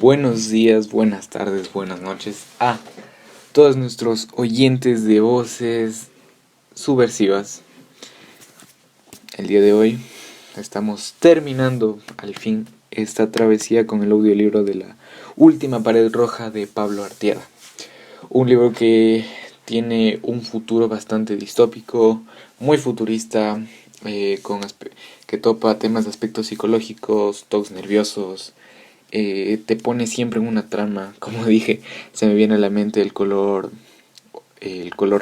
Buenos días, buenas tardes, buenas noches a todos nuestros oyentes de voces subversivas. El día de hoy estamos terminando al fin esta travesía con el audiolibro de La Última Pared Roja de Pablo Artieda. Un libro que tiene un futuro bastante distópico, muy futurista, que topa temas de aspectos psicológicos, toques nerviosos. Te pone siempre en una trama. Como dije, se me viene a la mente el color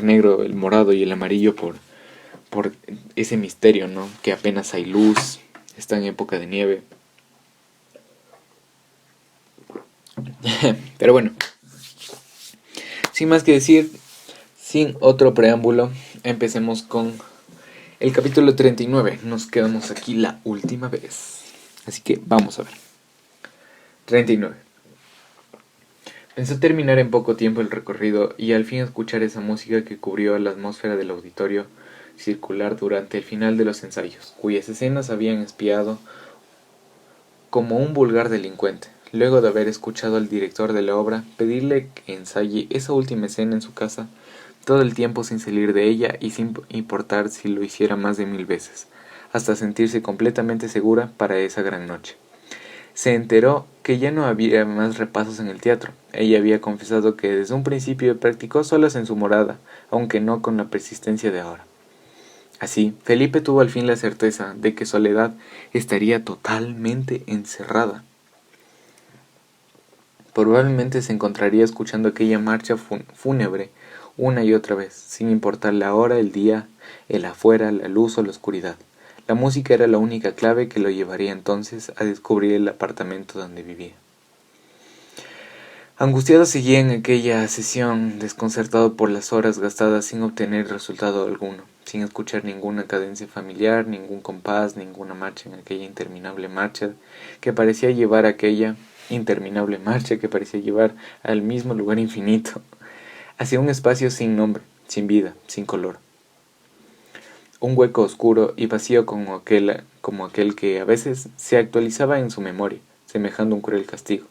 negro, el morado y el amarillo por ese misterio, ¿no? Que apenas hay luz, está en época de nieve. Pero bueno, sin más que decir, sin otro preámbulo, empecemos con el capítulo 39. Nos quedamos aquí la última vez. Así que vamos a ver. 39. Pensó terminar en poco tiempo el recorrido y al fin escuchar esa música que cubrió la atmósfera del auditorio circular durante el final de los ensayos, cuyas escenas habían espiado como un vulgar delincuente. Luego de haber escuchado al director de la obra pedirle que ensaye esa última escena en su casa, todo el tiempo sin salir de ella y sin importar si lo hiciera más de 1000 veces, hasta sentirse completamente segura para esa gran noche. Se enteró que ya no había más repasos en el teatro. Ella había confesado que desde un principio practicó solas en su morada, aunque no con la persistencia de ahora. Así, Felipe tuvo al fin la certeza de que Soledad estaría totalmente encerrada. Probablemente se encontraría escuchando aquella marcha fúnebre una y otra vez, sin importar la hora, el día, el afuera, la luz o la oscuridad. La música era la única clave que lo llevaría entonces a descubrir el apartamento donde vivía. Angustiado seguía en aquella sesión, desconcertado por las horas gastadas sin obtener resultado alguno, sin escuchar ninguna cadencia familiar, ningún compás, ninguna marcha en aquella interminable marcha que parecía llevar al mismo lugar infinito, hacia un espacio sin nombre, sin vida, sin color. Un hueco oscuro y vacío como aquel que a veces se actualizaba en su memoria, semejando un cruel castigo.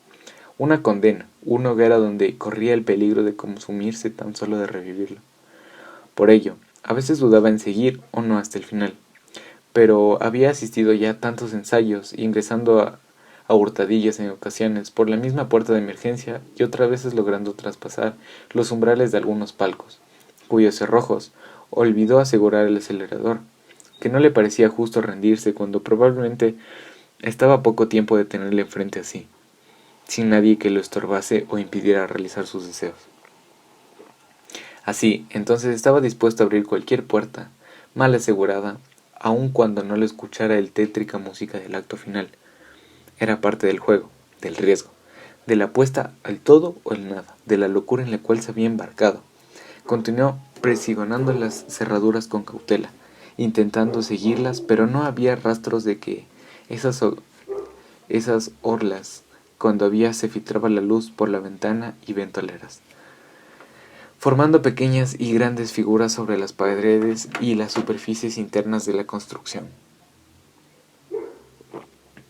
Una condena, una hoguera donde corría el peligro de consumirse tan solo de revivirlo. Por ello, a veces dudaba en seguir o no hasta el final, pero había asistido ya a tantos ensayos, ingresando a hurtadillas en ocasiones por la misma puerta de emergencia y otras veces logrando traspasar los umbrales de algunos palcos, cuyos cerrojos olvidó asegurar el acelerador, que no le parecía justo rendirse cuando probablemente estaba a poco tiempo de tenerle frente a sí, sin nadie que lo estorbase o impidiera realizar sus deseos. Así, entonces estaba dispuesto a abrir cualquier puerta, mal asegurada, aun cuando no le escuchara el tétrica música del acto final. Era parte del juego, del riesgo, de la apuesta al todo o al nada, de la locura en la cual se había embarcado. Continuó presigonando las cerraduras con cautela, intentando seguirlas, pero no había rastros de que esas orlas, cuando había se filtraba la luz por la ventana y ventoleras, formando pequeñas y grandes figuras sobre las paredes y las superficies internas de la construcción.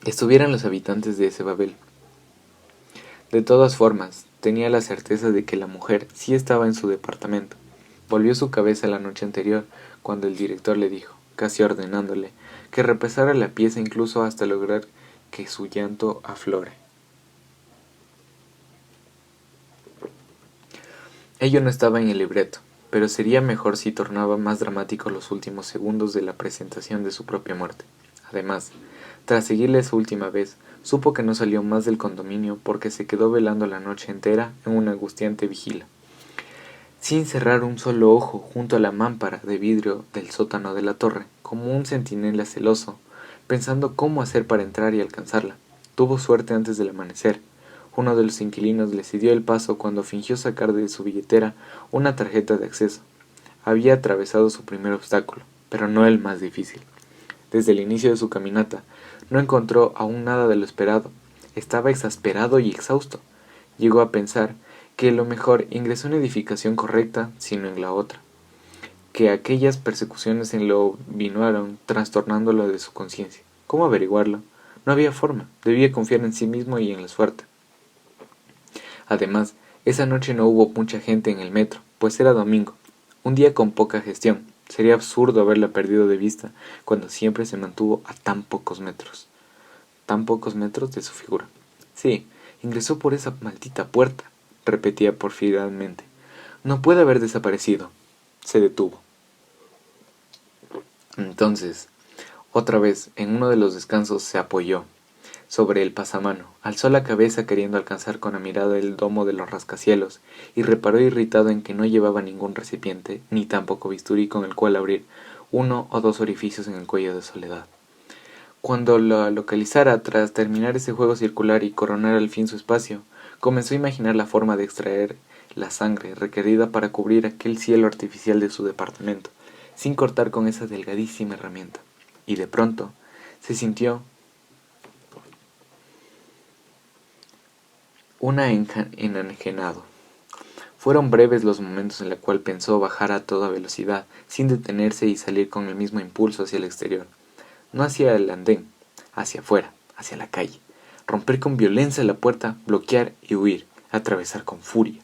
Estuvieran los habitantes de ese Babel. De todas formas, tenía la certeza de que la mujer sí estaba en su departamento. Volvió su cabeza la noche anterior, cuando el director le dijo, casi ordenándole, que repasara la pieza incluso hasta lograr que su llanto aflore. Ello no estaba en el libreto, pero sería mejor si tornaba más dramático los últimos segundos de la presentación de su propia muerte. Además, tras seguirle esa última vez, supo que no salió más del condominio porque se quedó velando la noche entera en una angustiante vigila, sin cerrar un solo ojo junto a la mámpara de vidrio del sótano de la torre, como un centinela celoso, pensando cómo hacer para entrar y alcanzarla. Tuvo suerte antes del amanecer. Uno de los inquilinos le cedió el paso cuando fingió sacar de su billetera una tarjeta de acceso. Había atravesado su primer obstáculo, pero no el más difícil. Desde el inicio de su caminata, no encontró aún nada de lo esperado. Estaba exasperado y exhausto. Llegó a pensar que lo mejor ingresó en la edificación correcta, sino en la otra, que aquellas persecuciones en lo vinuaron trastornándolo de su conciencia. ¿Cómo averiguarlo? No había forma, debía confiar en sí mismo y en la suerte. Además, esa noche no hubo mucha gente en el metro, pues era domingo, un día con poca gestión. Sería absurdo haberla perdido de vista cuando siempre se mantuvo a tan pocos metros de su figura. Sí, ingresó por esa maldita puerta, repetía porfiadamente. No puede haber desaparecido. Se detuvo. Entonces, otra vez, en uno de los descansos se apoyó sobre el pasamano, alzó la cabeza queriendo alcanzar con la mirada el domo de los rascacielos, y reparó irritado en que no llevaba ningún recipiente, ni tampoco bisturí con el cual abrir uno o dos orificios en el cuello de Soledad. Cuando la localizara tras terminar ese juego circular y coronar al fin su espacio, comenzó a imaginar la forma de extraer la sangre requerida para cubrir aquel cielo artificial de su departamento, sin cortar con esa delgadísima herramienta. Y de pronto se sintió enajenado. Fueron breves los momentos en los cuales pensó bajar a toda velocidad, sin detenerse y salir con el mismo impulso hacia el exterior. No hacia el andén, hacia afuera, hacia la calle. Romper con violencia la puerta, bloquear y huir, atravesar con furia.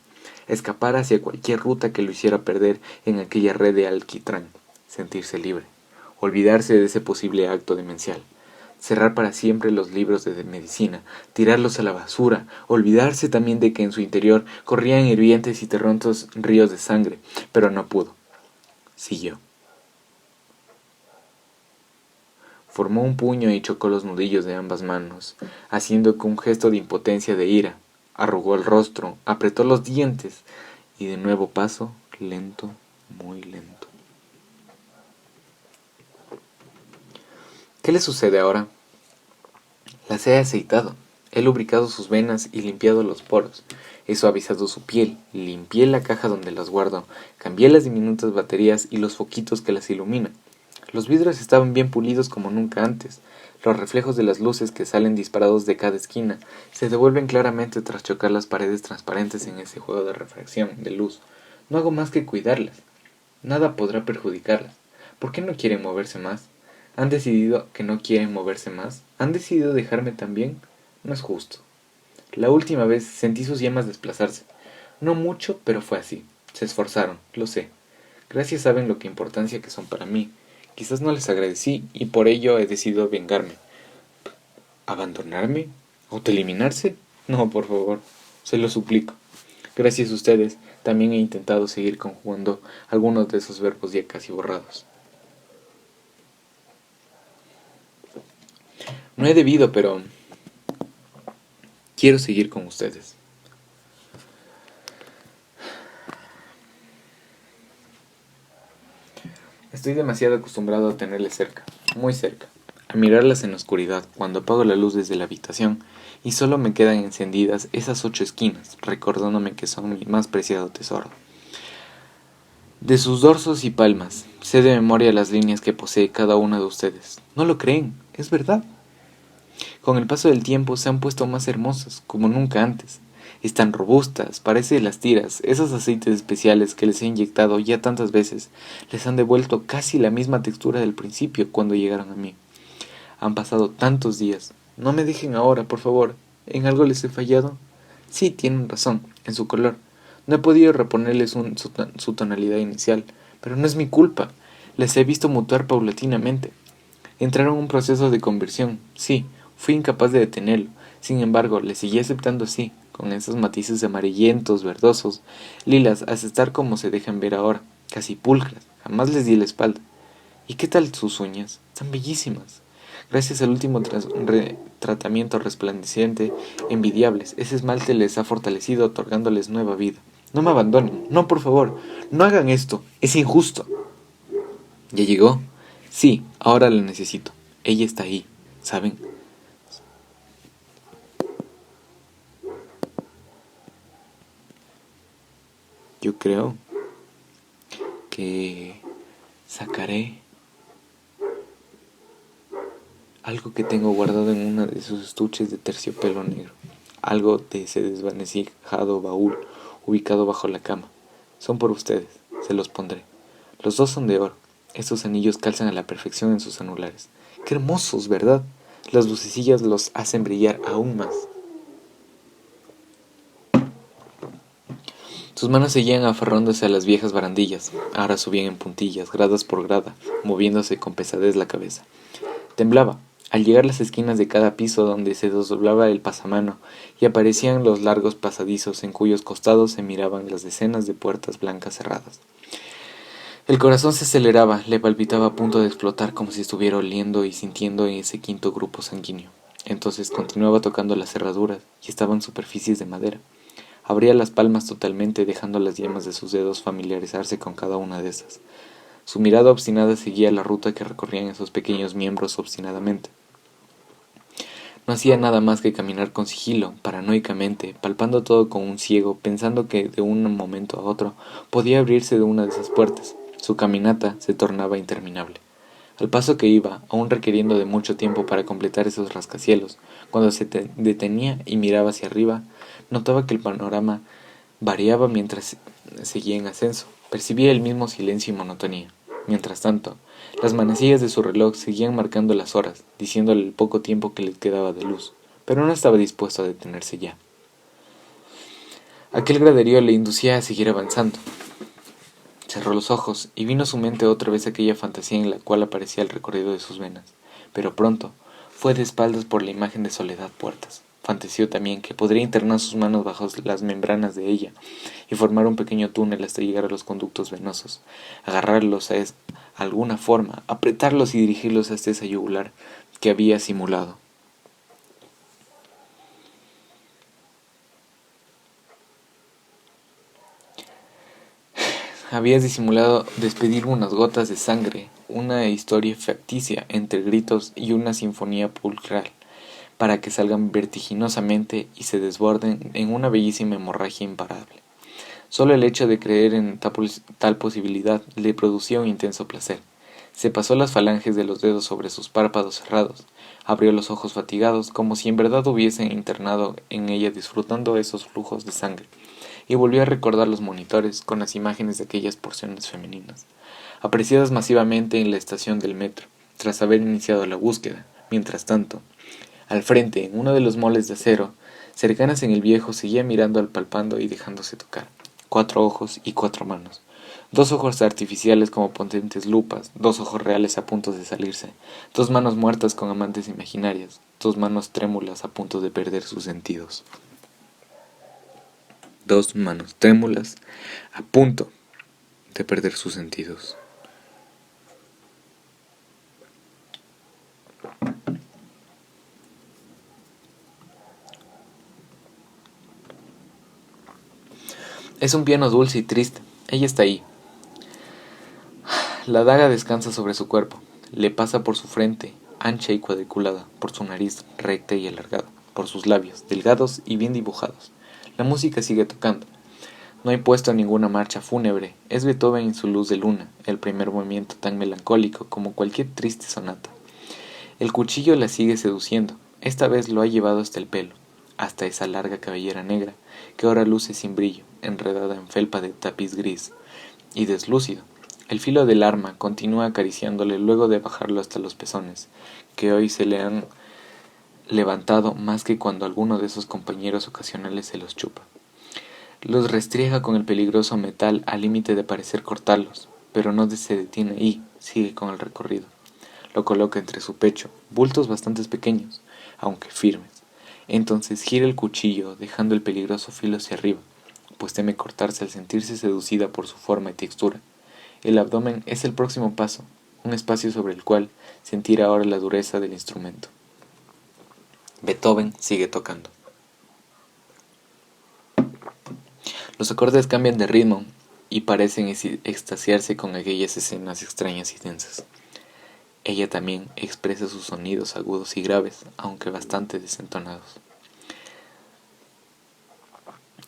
Escapar hacia cualquier ruta que lo hiciera perder en aquella red de alquitrán. Sentirse libre. Olvidarse de ese posible acto demencial. Cerrar para siempre los libros de medicina, tirarlos a la basura, olvidarse también de que en su interior corrían hirvientes y terrontos ríos de sangre, pero no pudo. Siguió. Formó un puño y chocó los nudillos de ambas manos, haciendo con un gesto de impotencia de ira. Arrugó el rostro, apretó los dientes y de nuevo paso, lento, muy lento. ¿Qué le sucede ahora? Las he aceitado, he lubricado sus venas y limpiado los poros, he suavizado su piel, limpié la caja donde las guardo, cambié las diminutas baterías y los foquitos que las iluminan. Los vidrios estaban bien pulidos como nunca antes. Los reflejos de las luces que salen disparados de cada esquina se devuelven claramente tras chocar las paredes transparentes en ese juego de refracción de luz. No hago más que cuidarlas. Nada podrá perjudicarlas. ¿Por qué no quieren moverse más? ¿Han decidido que no quieren moverse más? ¿Han decidido dejarme también? No es justo. La última vez sentí sus yemas desplazarse. No mucho, pero fue así. Se esforzaron, lo sé. Gracias saben lo que importancia que son para mí. Quizás no les agradecí y por ello he decidido vengarme. ¿Abandonarme? ¿Autoeliminarse? No, por favor, se lo suplico. Gracias a ustedes, también he intentado seguir conjugando algunos de esos verbos ya casi borrados. No he debido, pero quiero seguir con ustedes. Estoy demasiado acostumbrado a tenerles cerca, muy cerca, a mirarlas en la oscuridad cuando apago la luz desde la habitación y solo me quedan encendidas esas 8 esquinas, recordándome que son mi más preciado tesoro. De sus dorsos y palmas, sé de memoria las líneas que posee cada una de ustedes. ¿No lo creen? Es verdad. Con el paso del tiempo se han puesto más hermosas, como nunca antes. Están robustas, parece las tiras, esos aceites especiales que les he inyectado ya tantas veces, les han devuelto casi la misma textura del principio cuando llegaron a mí. Han pasado tantos días. No me dejen ahora, por favor. ¿En algo les he fallado? Sí, tienen razón, en su color. No he podido reponerles su tonalidad inicial, pero no es mi culpa. Les he visto mutar paulatinamente. Entraron en un proceso de conversión, sí, fui incapaz de detenerlo. Sin embargo, les seguí aceptando así, con esos matices amarillentos, verdosos, lilas, hasta estar como se dejan ver ahora, casi pulcras. Jamás les di la espalda. ¿Y qué tal sus uñas? Están bellísimas. Gracias al último tratamiento resplandeciente, envidiables, ese esmalte les ha fortalecido otorgándoles nueva vida. No me abandonen, no, por favor, no hagan esto, es injusto. ¿Ya llegó? Sí, ahora la necesito. Ella está ahí, ¿saben? Yo creo que sacaré algo que tengo guardado en una de sus estuches de terciopelo negro. Algo de ese desvanecido baúl ubicado bajo la cama. Son por ustedes, se los pondré. Los dos son de oro. Estos anillos calzan a la perfección en sus anulares. ¡Qué hermosos, ¿verdad? Las lucecillas los hacen brillar aún más. Sus manos seguían aferrándose a las viejas barandillas, ahora subían en puntillas, gradas por grada, moviéndose con pesadez la cabeza. Temblaba, al llegar las esquinas de cada piso donde se desdoblaba el pasamano y aparecían los largos pasadizos en cuyos costados se miraban las decenas de puertas blancas cerradas. El corazón se aceleraba, le palpitaba a punto de explotar como si estuviera oliendo y sintiendo en ese quinto grupo sanguíneo. Entonces continuaba tocando las cerraduras y estaban superficies de madera. Abría las palmas totalmente, dejando las yemas de sus dedos familiarizarse con cada una de esas. Su mirada obstinada seguía la ruta que recorrían esos pequeños miembros obstinadamente. No hacía nada más que caminar con sigilo, paranoicamente, palpando todo como un ciego, pensando que de un momento a otro podía abrirse de una de esas puertas. Su caminata se tornaba interminable. Al paso que iba, aún requiriendo de mucho tiempo para completar esos rascacielos, cuando se detenía y miraba hacia arriba, notaba que el panorama variaba mientras seguía en ascenso. Percibía el mismo silencio y monotonía. Mientras tanto, las manecillas de su reloj seguían marcando las horas, diciéndole el poco tiempo que le quedaba de luz, pero no estaba dispuesto a detenerse ya. Aquel graderío le inducía a seguir avanzando. Cerró los ojos y vino a su mente otra vez aquella fantasía en la cual aparecía el recorrido de sus venas, pero pronto fue de espaldas por la imagen de Soledad Puertas. Fantaseó también que podría internar sus manos bajo las membranas de ella y formar un pequeño túnel hasta llegar a los conductos venosos, agarrarlos a alguna forma, apretarlos y dirigirlos hasta esa yugular que había simulado. Habías disimulado despedir unas gotas de sangre, una historia facticia entre gritos y una sinfonía pulcral, para que salgan vertiginosamente y se desborden en una bellísima hemorragia imparable. Solo el hecho de creer en tal posibilidad le producía un intenso placer. Se pasó las falanges de los dedos sobre sus párpados cerrados, abrió los ojos fatigados, como si en verdad hubiesen internado en ella disfrutando esos flujos de sangre, y volvió a recordar los monitores con las imágenes de aquellas porciones femeninas, apreciadas masivamente en la estación del metro, tras haber iniciado la búsqueda. Mientras tanto, al frente, en uno de los moles de acero, cercanas en el viejo, seguía mirando al palpando y dejándose tocar. 4 ojos y 4 manos. 2 ojos artificiales como potentes lupas, 2 ojos reales a punto de salirse, 2 manos muertas con amantes imaginarias, 2 manos trémulas a punto de perder sus sentidos. 2 manos trémulas a punto de perder sus sentidos. Es un piano dulce y triste. Ella está ahí. La daga descansa sobre su cuerpo. Le pasa por su frente, ancha y cuadriculada, por su nariz, recta y alargada, por sus labios, delgados y bien dibujados. La música sigue tocando. No hay puesto ninguna marcha fúnebre. Es Beethoven en su luz de luna, el primer movimiento tan melancólico como cualquier triste sonata. El cuchillo la sigue seduciendo. Esta vez lo ha llevado hasta el pelo, hasta esa larga cabellera negra, que ahora luce sin brillo, enredada en felpa de tapiz gris y deslúcido. El filo del arma continúa acariciándole luego de bajarlo hasta los pezones, que hoy se le han levantado más que cuando alguno de sus compañeros ocasionales se los chupa. Los restriega con el peligroso metal al límite de parecer cortarlos, pero no se detiene ahí, sigue con el recorrido. Lo coloca entre su pecho, bultos bastante pequeños, aunque firmes. Entonces gira el cuchillo, dejando el peligroso filo hacia arriba, pues teme cortarse al sentirse seducida por su forma y textura. El abdomen es el próximo paso, un espacio sobre el cual sentir ahora la dureza del instrumento. Beethoven sigue tocando. Los acordes cambian de ritmo y parecen extasiarse con aquellas escenas extrañas y tensas. Ella también expresa sus sonidos agudos y graves, aunque bastante desentonados.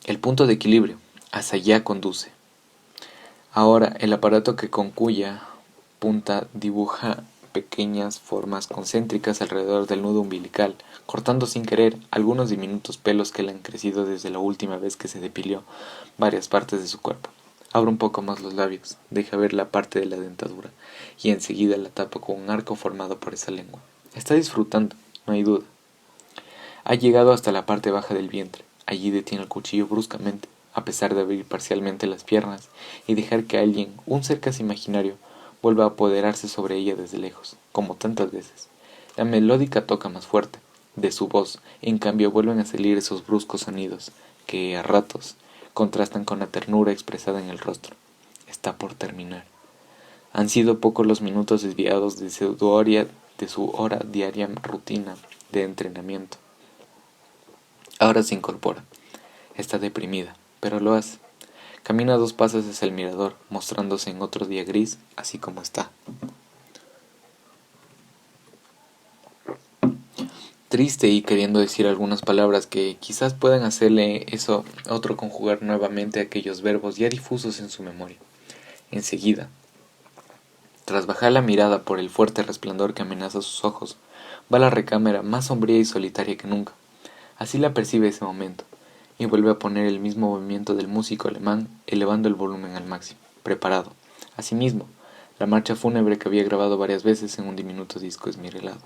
El punto de equilibrio, hacia allá conduce. Ahora el aparato que con cuya punta dibuja pequeñas formas concéntricas alrededor del nudo umbilical, cortando sin querer algunos diminutos pelos que le han crecido desde la última vez que se depiló varias partes de su cuerpo. Abre un poco más los labios, deja ver la parte de la dentadura, y enseguida la tapa con un arco formado por esa lengua. Está disfrutando, no hay duda. Ha llegado hasta la parte baja del vientre. Allí detiene el cuchillo bruscamente, a pesar de abrir parcialmente las piernas y dejar que alguien, un ser casi imaginario, vuelva a apoderarse sobre ella desde lejos, como tantas veces. La melódica toca más fuerte. De su voz, en cambio, vuelven a salir esos bruscos sonidos que, a ratos, contrastan con la ternura expresada en el rostro. Está por terminar. Han sido pocos los minutos desviados de su hora diaria rutina de entrenamiento. Ahora se incorpora. Está deprimida, pero lo hace. Camina 2 pasos hacia el mirador, mostrándose en otro día gris, así como está. Triste y queriendo decir algunas palabras que quizás puedan hacerle eso otro conjugar nuevamente aquellos verbos ya difusos en su memoria. Enseguida, tras bajar la mirada por el fuerte resplandor que amenaza sus ojos, va a la recámara más sombría y solitaria que nunca. Así la percibe ese momento, y vuelve a poner el mismo movimiento del músico alemán, elevando el volumen al máximo, preparado. Asimismo, la marcha fúnebre que había grabado varias veces en un diminuto disco esmirelado.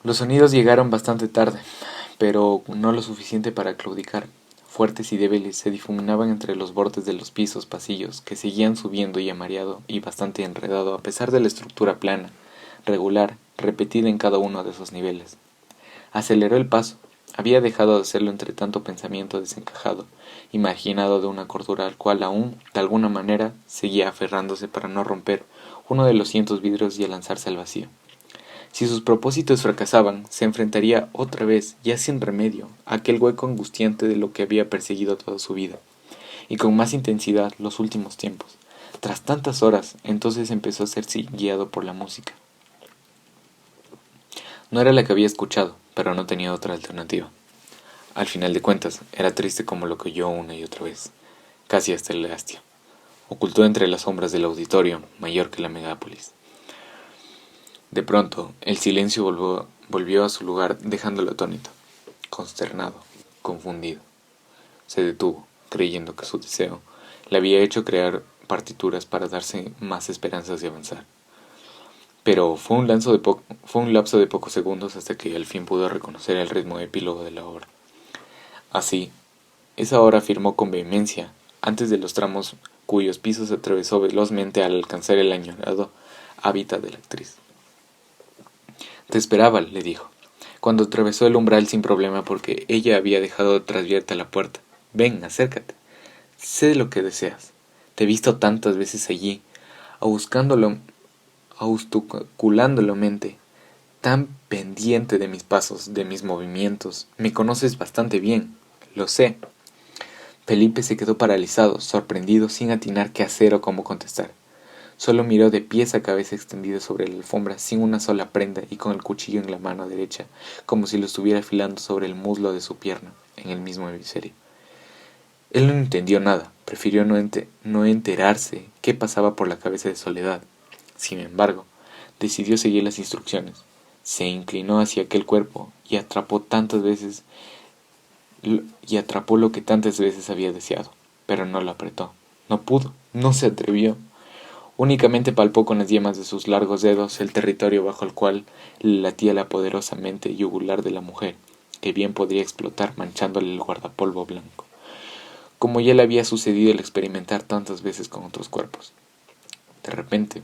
Los sonidos llegaron bastante tarde, pero no lo suficiente para claudicar. Fuertes y débiles se difuminaban entre los bordes de los pisos, pasillos, que seguían subiendo y amareado y bastante enredado a pesar de la estructura plana, regular, repetida en cada uno de esos niveles. Aceleró el paso. Había dejado de hacerlo entre tanto pensamiento desencajado, imaginado de una cordura al cual aún, de alguna manera, seguía aferrándose para no romper uno de los cientos vidrios y lanzarse al vacío. Si sus propósitos fracasaban, se enfrentaría otra vez, ya sin remedio, a aquel hueco angustiante de lo que había perseguido toda su vida, y con más intensidad los últimos tiempos. Tras tantas horas, entonces empezó a ser guiado por la música. No era la que había escuchado, pero no tenía otra alternativa. Al final de cuentas, era triste como lo que oyó una y otra vez, casi hasta el hastío. Ocultó entre las sombras del auditorio, mayor que la megápolis. De pronto, el silencio volvió a su lugar, dejándolo atónito, consternado, confundido. Se detuvo, creyendo que su deseo le había hecho crear partituras para darse más esperanzas de avanzar. Pero fue un lapso de pocos segundos hasta que al fin pudo reconocer el ritmo epílogo de la obra. Así, esa hora afirmó con vehemencia, antes de los tramos cuyos pisos atravesó velozmente al alcanzar el añorado hábitat de la actriz. Te esperaba, le dijo, cuando atravesó el umbral sin problema porque ella había dejado trasabierta la puerta. Ven, acércate. Sé lo que deseas. Te he visto tantas veces allí, auscultándolo mente, tan pendiente de mis pasos, de mis movimientos. Me conoces bastante bien, lo sé. Felipe se quedó paralizado, sorprendido, sin atinar qué hacer o cómo contestar. Solo miró de pies a cabeza extendido sobre la alfombra sin una sola prenda y con el cuchillo en la mano derecha, como si lo estuviera afilando sobre el muslo de su pierna, en el mismo hemisferio. Él no entendió nada, prefirió no enterarse qué pasaba por la cabeza de Soledad. Sin embargo, decidió seguir las instrucciones. Se inclinó hacia aquel cuerpo y atrapó lo que tantas veces había deseado, pero no lo apretó. No pudo, no se atrevió. Únicamente palpó con las yemas de sus largos dedos el territorio bajo el cual latía la poderosa mente yugular de la mujer, que bien podría explotar manchándole el guardapolvo blanco, como ya le había sucedido el experimentar tantas veces con otros cuerpos. De repente,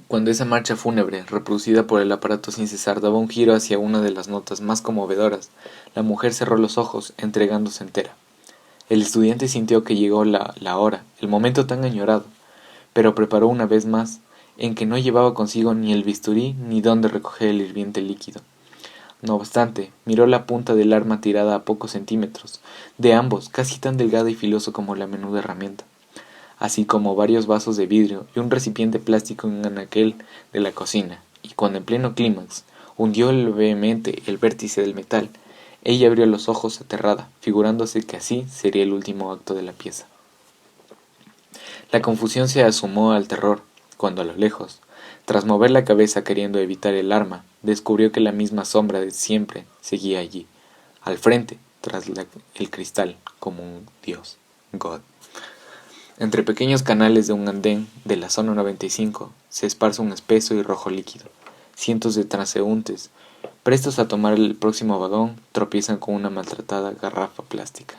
cuando esa marcha fúnebre, reproducida por el aparato sin cesar, daba un giro hacia una de las notas más conmovedoras, la mujer cerró los ojos, entregándose entera. El estudiante sintió que llegó la hora, el momento tan añorado, pero preparó una vez más, en que no llevaba consigo ni el bisturí ni dónde recoger el hirviente líquido. No obstante, miró la punta del arma tirada a pocos centímetros, de ambos casi tan delgada y filoso como la menuda herramienta, así como varios vasos de vidrio y un recipiente plástico en aquel de la cocina, y cuando en pleno clímax hundió levemente el vértice del metal, ella abrió los ojos aterrada, figurándose que así sería el último acto de la pieza. La confusión se asomó al terror, cuando a lo lejos, tras mover la cabeza queriendo evitar el arma, descubrió que la misma sombra de siempre seguía allí, al frente, tras el cristal, como un dios, God. Entre pequeños canales de un andén de la zona 95 se esparce un espeso y rojo líquido. Cientos de transeúntes, prestos a tomar el próximo vagón, tropiezan con una maltratada garrafa plástica.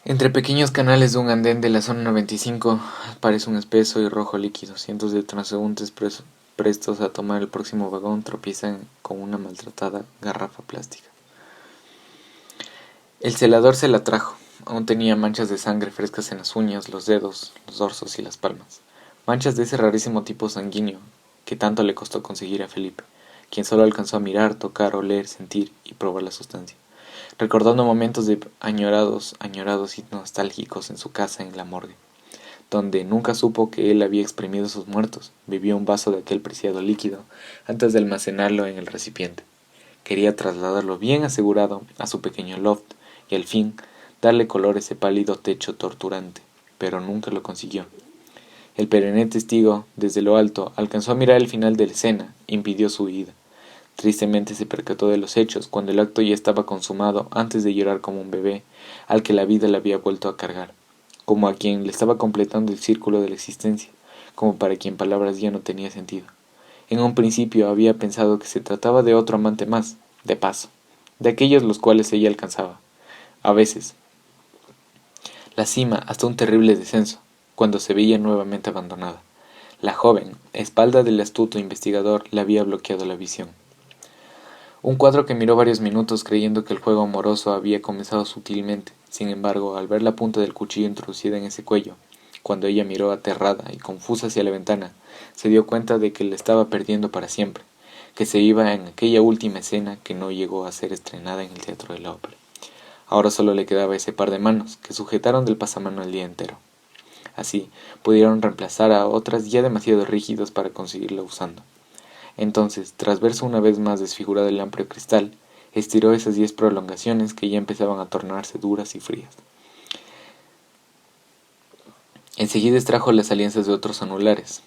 Entre pequeños canales de un andén de la zona 95 aparece un espeso y rojo líquido. Cientos de transeúntes prestos a tomar el próximo vagón tropiezan con una maltratada garrafa plástica. El celador se la trajo. Aún tenía manchas de sangre frescas en las uñas, los dedos, los dorsos y las palmas. Manchas de ese rarísimo tipo sanguíneo que tanto le costó conseguir a Felipe, quien solo alcanzó a mirar, tocar, oler, sentir y probar la sustancia, recordando momentos de añorados y nostálgicos en su casa en la morgue, donde nunca supo que él había exprimido sus muertos. Bebió un vaso de aquel preciado líquido antes de almacenarlo en el recipiente. Quería trasladarlo bien asegurado a su pequeño loft y al fin darle color a ese pálido techo torturante, pero nunca lo consiguió. El perenne testigo, desde lo alto, alcanzó a mirar el final de la escena, impidió su huida. Tristemente se percató de los hechos cuando el acto ya estaba consumado antes de llorar como un bebé al que la vida le había vuelto a cargar, como a quien le estaba completando el círculo de la existencia, como para quien palabras ya no tenía sentido. En un principio había pensado que se trataba de otro amante más, de paso, de aquellos los cuales ella alcanzaba, a veces, la cima hasta un terrible descenso, cuando se veía nuevamente abandonada. La joven, a espalda del astuto investigador, le había bloqueado la visión. Un cuadro que miró varios minutos creyendo que el juego amoroso había comenzado sutilmente. Sin embargo, al ver la punta del cuchillo introducida en ese cuello, cuando ella miró aterrada y confusa hacia la ventana, se dio cuenta de que la estaba perdiendo para siempre, que se iba en aquella última escena que no llegó a ser estrenada en el Teatro de la Ópera. Ahora solo le quedaba ese par de manos que sujetaron del pasamano el día entero. Así, pudieron reemplazar a otras ya demasiado rígidas para conseguirla usando. Entonces, tras verse una vez más desfigurado el amplio cristal, estiró esas 10 prolongaciones que ya empezaban a tornarse duras y frías. Enseguida extrajo las alianzas de otros anulares.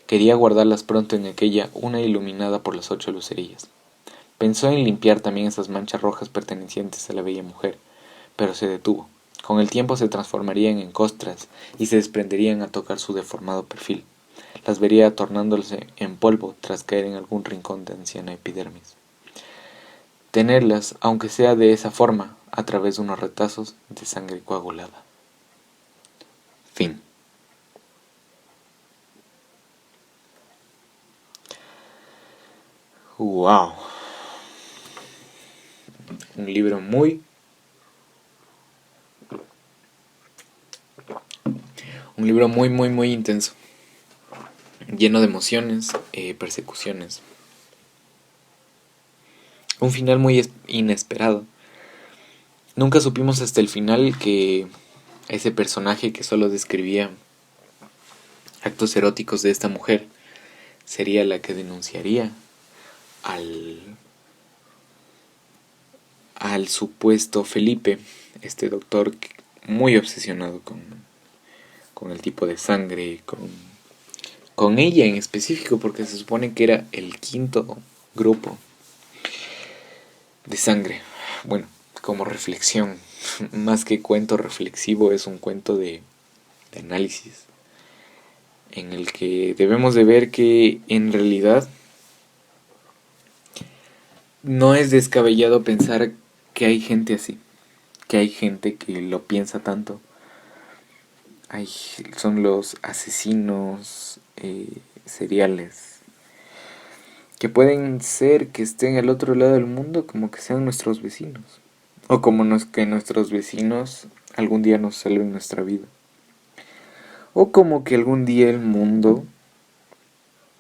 Quería guardarlas pronto en aquella una iluminada por las 8 lucerillas. Pensó en limpiar también esas manchas rojas pertenecientes a la bella mujer, pero se detuvo. Con el tiempo se transformarían en costras y se desprenderían a tocar su deformado perfil. Las vería tornándose en polvo tras caer en algún rincón de anciana epidermis. Tenerlas, aunque sea de esa forma, a través de unos retazos de sangre coagulada. Fin. Wow. Un libro muy intenso, lleno de emociones, persecuciones. Un final muy inesperado. Nunca supimos hasta el final que ese personaje que solo describía actos eróticos de esta mujer sería la que denunciaría al supuesto Felipe, este doctor muy obsesionado con el tipo de sangre, con ella en específico, porque se supone que era el quinto grupo de sangre. Bueno, como reflexión, más que cuento reflexivo, es un cuento de análisis, en el que debemos de ver que en realidad no es descabellado pensar que hay gente así, que hay gente que lo piensa tanto. Son los asesinos seriales, que pueden ser que estén al otro lado del mundo, como que sean nuestros vecinos, o como que nuestros vecinos algún día nos salven nuestra vida, o como que algún día el mundo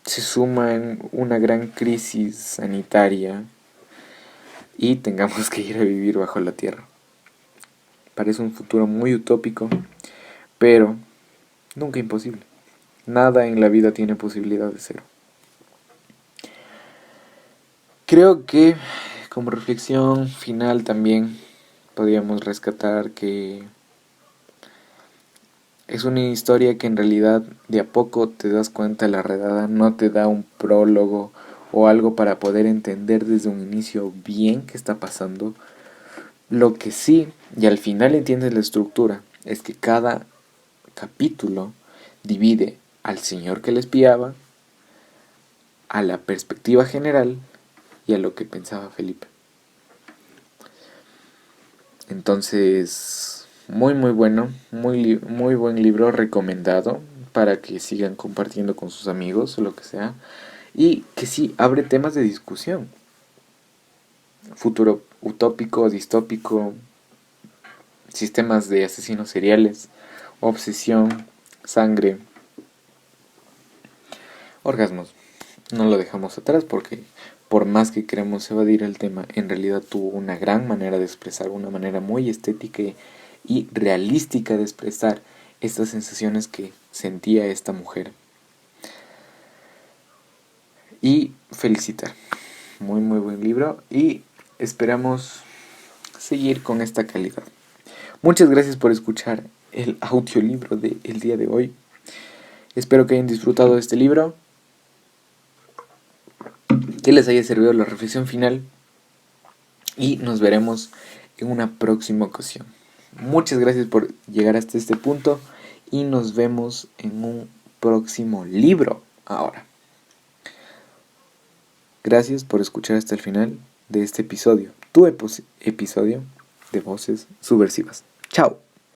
se suma en una gran crisis sanitaria y tengamos que ir a vivir bajo la tierra. Parece un futuro muy utópico, pero nunca imposible. Nada en la vida tiene posibilidad de cero. Creo que como reflexión final también podríamos rescatar que Es una historia que en realidad de a poco te das cuenta de la redada, no te da un prólogo o algo para poder entender desde un inicio bien qué está pasando. Lo que sí, y al final entiendes la estructura, es que cada capítulo divide al señor que le espiaba, a la perspectiva general y a lo que pensaba Felipe. Entonces, muy bueno, muy buen libro, recomendado para que sigan compartiendo con sus amigos o lo que sea. Y que sí abre temas de discusión. Futuro utópico, distópico, sistemas de asesinos seriales, obsesión, sangre, orgasmos. No lo dejamos atrás porque por más que queremos evadir el tema, en realidad tuvo una gran manera de expresar, una manera muy estética y realística de expresar estas sensaciones que sentía esta mujer. Y felicitar. Muy buen libro y esperamos seguir con esta calidad. Muchas gracias por escuchar el audiolibro del día de hoy. Espero que hayan disfrutado de este libro, que les haya servido la reflexión final y nos veremos en una próxima ocasión. Muchas gracias por llegar hasta este punto y nos vemos en un próximo libro ahora. Gracias por escuchar hasta el final de este episodio, tu episodio de Voces Subversivas. Chao.